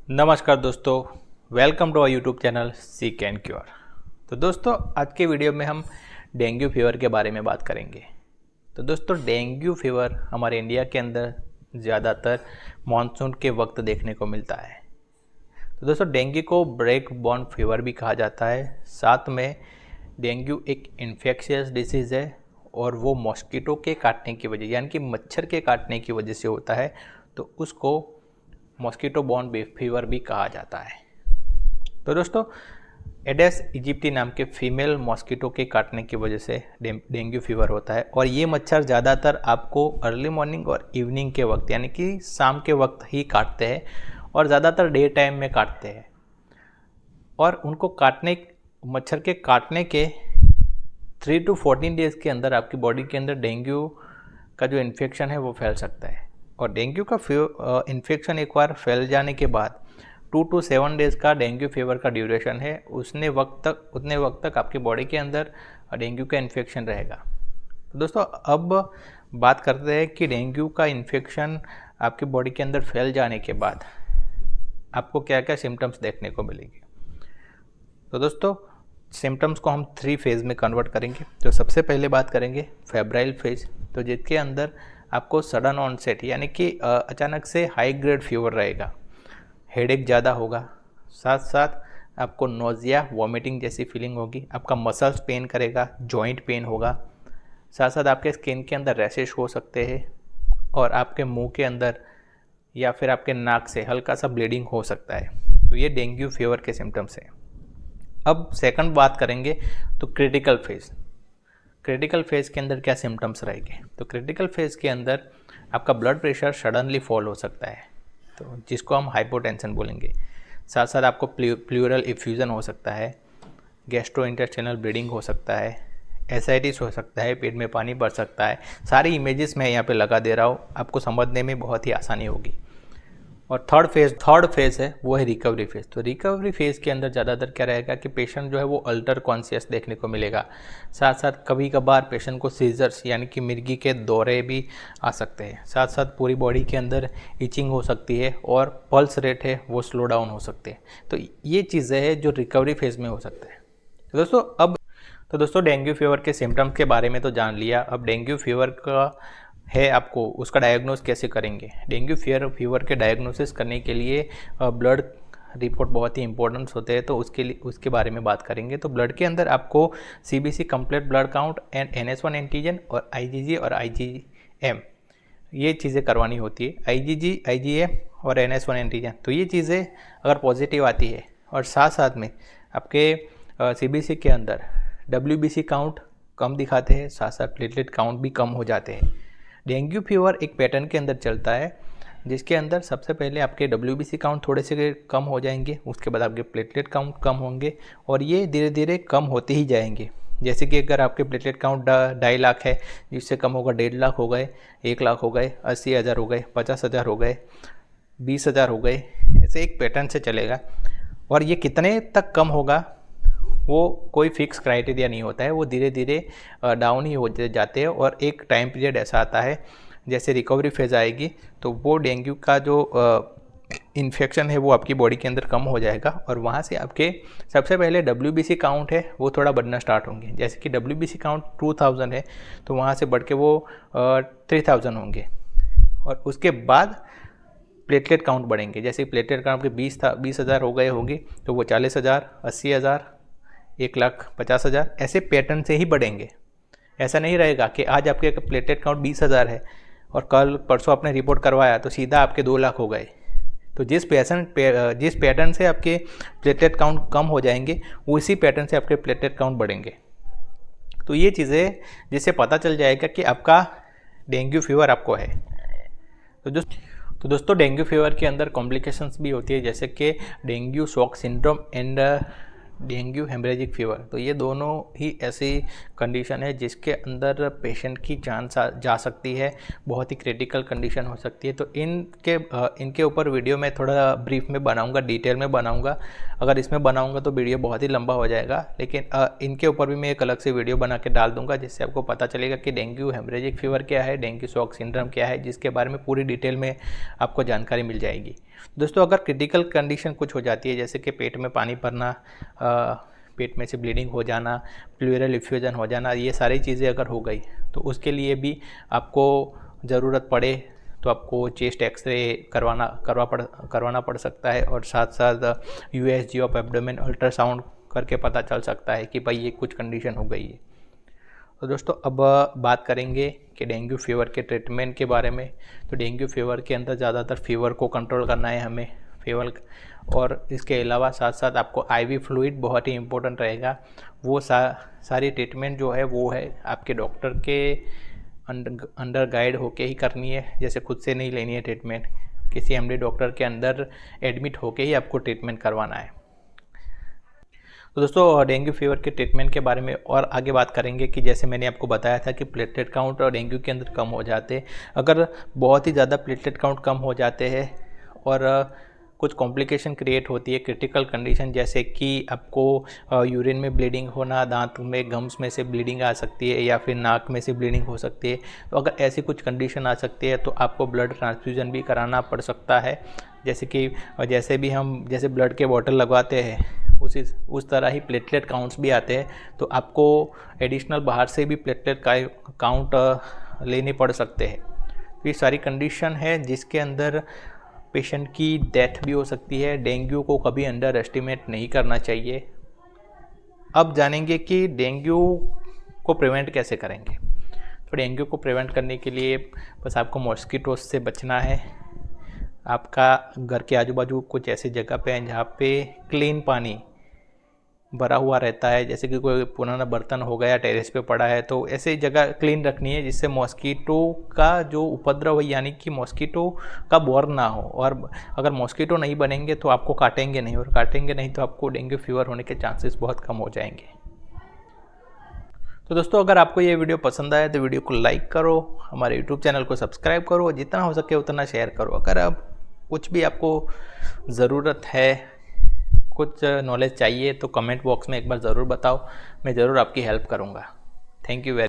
नमस्कार दोस्तों, welcome to our YouTube channel seek and cure. तो दोस्तों, आज के वीडियो में हम डेंगू फीवर के बारे में बात करेंगे। तो दोस्तों, डेंगू फीवर हमारे इंडिया के अंदर ज़्यादातर मानसून के वक्त देखने को मिलता है। तो दोस्तों, डेंगू को ब्रेक बॉर्न फीवर भी कहा जाता है। साथ में डेंगू एक इन्फेक्शियस डिसीज़ है और वो मॉस्किटो के काटने की वजह यानी कि मच्छर के काटने की वजह से होता है। तो उसको मॉस्किटो बॉर्न फीवर भी कहा जाता है। तो दोस्तों, एडेस इजिप्टी नाम के फीमेल मॉस्किटो के काटने की वजह से डेंगू फीवर होता है और ये मच्छर ज़्यादातर आपको अर्ली मॉर्निंग और इवनिंग के वक्त यानी कि शाम के वक्त ही काटते हैं और ज़्यादातर डे टाइम में काटते हैं। और उनको मच्छर के काटने के 3 to 14 डेज़ के अंदर आपकी बॉडी के अंदर डेंगू का जो इन्फेक्शन है वो फैल सकता है। और डेंगू का इन्फेक्शन एक बार फैल जाने के बाद 2 to 7 डेज़ का डेंगू फीवर का ड्यूरेशन है। उतने वक्त तक आपकी बॉडी के अंदर डेंगू का इन्फेक्शन रहेगा। तो दोस्तों, अब बात करते हैं कि डेंगू का इन्फेक्शन आपकी बॉडी के अंदर फैल जाने के बाद आपको क्या क्या सिम्टम्स देखने को मिलेंगे। तो दोस्तों, सिम्टम्स को हम 3 फेज़ में कन्वर्ट करेंगे। तो सबसे पहले बात करेंगे फेब्राइल फेज़, तो जिसके अंदर आपको सडन ऑनसेट यानी कि अचानक से हाई ग्रेड फीवर रहेगा, हेडेक ज़्यादा होगा, साथ साथ आपको नोज़िया वॉमिटिंग जैसी फीलिंग होगी, आपका मसल्स पेन करेगा, जॉइंट पेन होगा, साथ साथ आपके स्किन के अंदर रैशेस हो सकते हैं और आपके मुंह के अंदर या फिर आपके नाक से हल्का सा ब्लीडिंग हो सकता है। तो ये डेंगू फीवर के सिम्टम्स हैं। अब सेकंड बात करेंगे तो क्रिटिकल फेज़ के अंदर क्या सिम्टम्स रहेंगे। तो क्रिटिकल फेज़ के अंदर आपका ब्लड प्रेशर सडनली फॉल हो सकता है, तो जिसको हम हाइपोटेंशन बोलेंगे। साथ साथ आपको प्लूरल इफ्यूज़न हो सकता है, गैस्ट्रोइंटेस्टाइनल ब्लीडिंग हो सकता है, एसाइटिस हो सकता है, पेट में पानी भर सकता है। सारी इमेजेस मैं यहाँ पे लगा दे रहा हूँ, आपको समझने में बहुत ही आसानी होगी। और थर्ड फेज़ है वो है रिकवरी फेज़। तो रिकवरी फेज़ के अंदर ज़्यादातर क्या रहेगा कि पेशेंट जो है वो अल्टर कॉन्शियस देखने को मिलेगा। साथ साथ कभी कभार पेशेंट को सीजर्स यानी कि मिर्गी के दौरे भी आ सकते हैं। साथ साथ पूरी बॉडी के अंदर इचिंग हो सकती है और पल्स रेट है वो स्लो डाउन हो सकते हैं। तो ये चीज़ें हैं जो रिकवरी फेज़ में हो सकता है। तो दोस्तों डेंगू फीवर के सिम्टम्स के बारे में तो जान लिया। अब डेंगू फीवर का है आपको उसका डायग्नोस कैसे करेंगे। डेंगू फीवर के डायग्नोसिस करने के लिए ब्लड रिपोर्ट बहुत ही इंपॉर्टेंट होते हैं, तो उसके बारे में बात करेंगे। तो ब्लड के अंदर आपको CBC complete blood count and NS1 antigen और IgG और IgM ये चीज़ें करवानी होती है। IgG IgM और NS1 एंटीजन, तो ये चीज़ें अगर पॉजिटिव आती है और साथ साथ में आपके CBC के अंदर WBC काउंट कम दिखाते हैं, साथ साथ प्लेटलेट काउंट भी कम हो जाते हैं। डेंगू फीवर एक पैटर्न के अंदर चलता है जिसके अंदर सबसे पहले आपके WBC काउंट थोड़े से कम हो जाएंगे, उसके बाद आपके प्लेटलेट काउंट कम होंगे और ये धीरे धीरे कम होते ही जाएंगे। जैसे कि अगर आपके प्लेटलेट काउंट 2.5 लाख है, जिससे कम होगा 1.5 लाख हो गए, 1 लाख हो गए, 80,000 हो गए, 50,000 हो गए, 20,000 हो गए, ऐसे एक पैटर्न से चलेगा। और ये कितने तक कम होगा वो कोई फिक्स क्राइटेरिया नहीं होता है, वो धीरे धीरे डाउन ही हो जाते हैं। और एक टाइम पीरियड ऐसा आता है जैसे रिकवरी फेज़ आएगी तो वो डेंगू का जो इन्फेक्शन है वो आपकी बॉडी के अंदर कम हो जाएगा और वहाँ से आपके सबसे पहले WBC काउंट है वो थोड़ा बढ़ना स्टार्ट होंगे। जैसे कि WBC काउंट 2000 है तो वहाँ से बढ़ के वो 3000 होंगे और उसके बाद प्लेटलेट काउंट बढ़ेंगे। जैसे प्लेटलेट काउंट के 20,000 हो गए होंगे तो वो 40,000, 80,000, 1,50,000 ऐसे पैटर्न से ही बढ़ेंगे। ऐसा नहीं रहेगा कि आज आपके प्लेटलेट काउंट 20,000 है और कल परसों आपने रिपोर्ट करवाया तो सीधा आपके 2 लाख हो गए। तो जिस पैटर्न से आपके प्लेटलेट काउंट कम हो जाएंगे उसी पैटर्न से आपके प्लेटलेट काउंट बढ़ेंगे। तो ये चीज़ें जिससे पता चल जाएगा कि आपका डेंगू फीवर आपको है। तो दोस्तों डेंगू फीवर के अंदर कॉम्प्लिकेशंस भी होती है, जैसे कि dengue shock syndrome and dengue haemorrhagic fever, तो ये दोनों ही ऐसी कंडीशन है जिसके अंदर पेशेंट की जान जा सकती है, बहुत ही क्रिटिकल कंडीशन हो सकती है। तो इनके ऊपर वीडियो मैं थोड़ा ब्रीफ में बनाऊंगा, डिटेल में बनाऊंगा। अगर इसमें बनाऊंगा तो वीडियो बहुत ही लंबा हो जाएगा, लेकिन इनके ऊपर भी मैं एक अलग से वीडियो बना के डाल दूंगा, जिससे आपको पता चलेगा कि डेंगू हेमरेजिक फीवर क्या है, डेंगू शॉक सिंड्रोम क्या है, जिसके बारे में पूरी डिटेल में आपको जानकारी मिल जाएगी। दोस्तों, अगर क्रिटिकल कंडीशन कुछ हो जाती है, जैसे कि पेट में पानी भरना, पेट में से ब्लीडिंग हो जाना, प्लूरल इफ्यूजन हो जाना, ये सारी चीज़ें अगर हो गई तो उसके लिए भी आपको ज़रूरत पड़े तो आपको चेस्ट एक्सरे करवाना पड़ सकता है, और साथ साथ यूएसजी ऑफ एब्डोमेन अल्ट्रासाउंड करके पता चल सकता है कि भाई ये कुछ कंडीशन हो गई है। तो दोस्तों, अब बात करेंगे कि डेंगू फीवर के ट्रीटमेंट के बारे में। तो डेंगू फीवर के अंदर ज़्यादातर फीवर को कंट्रोल करना है हमें, फीवर, और इसके अलावा साथ साथ आपको आईवी फ्लूइड बहुत ही इम्पोर्टेंट रहेगा। वो सारी ट्रीटमेंट जो है वो है आपके डॉक्टर के अंडर गाइड होके ही करनी है, जैसे खुद से नहीं लेनी है ट्रीटमेंट, किसी एमडी डॉक्टर के अंदर एडमिट होके ही आपको ट्रीटमेंट करवाना है। तो दोस्तों, डेंगू फीवर के ट्रीटमेंट के बारे में और आगे बात करेंगे कि जैसे मैंने आपको बताया था कि प्लेटलेट काउंट और डेंगू के अंदर कम हो जाते हैं। अगर बहुत ही ज़्यादा प्लेटलेट काउंट कम हो जाते हैं और कुछ कॉम्प्लिकेशन क्रिएट होती है, क्रिटिकल कंडीशन, जैसे कि आपको यूरिन में ब्लीडिंग होना, दांत में गम्स में से ब्लीडिंग आ सकती है, या फिर नाक में से ब्लीडिंग हो सकती है। तो अगर ऐसी कुछ कंडीशन आ सकती है तो आपको ब्लड ट्रांसफ्यूज़न भी कराना पड़ सकता है। जैसे ब्लड के बॉटल लगवाते हैं उस तरह ही प्लेटलेट काउंट्स भी आते हैं, तो आपको एडिशनल बाहर से भी प्लेटलेट काउंट लेने पड़ सकते हैं। तो ये सारी कंडीशन है जिसके अंदर पेशेंट की डेथ भी हो सकती है। डेंगू को कभी अंडर एस्टिमेट नहीं करना चाहिए। अब जानेंगे कि डेंगू को प्रिवेंट कैसे करेंगे। तो डेंगू को प्रिवेंट करने के लिए बस आपको मॉस्किटोज से बचना है। आपका घर के आजू बाजू कुछ ऐसी जगह पे है जहाँ पे क्लीन पानी भरा हुआ रहता है, जैसे कि कोई पुराना बर्तन हो गया टेरेस पे पड़ा है, तो ऐसे जगह क्लीन रखनी है जिससे मॉस्किटो का जो उपद्रव है, यानी कि मॉस्किटो का बॉर्न ना हो। और अगर मॉस्किटो नहीं बनेंगे तो आपको काटेंगे नहीं, और काटेंगे नहीं तो आपको डेंगू फीवर होने के चांसेस बहुत कम हो जाएंगे। तो दोस्तों, अगर आपको ये वीडियो पसंद आया तो वीडियो को लाइक करो, हमारे यूट्यूब चैनल को सब्सक्राइब करो, जितना हो सके उतना शेयर करो। अगर अब कुछ भी आपको ज़रूरत है, कुछ नॉलेज चाहिए, तो कमेंट बॉक्स में एक बार ज़रूर बताओ, मैं ज़रूर आपकी हेल्प करूँगा। Thank you very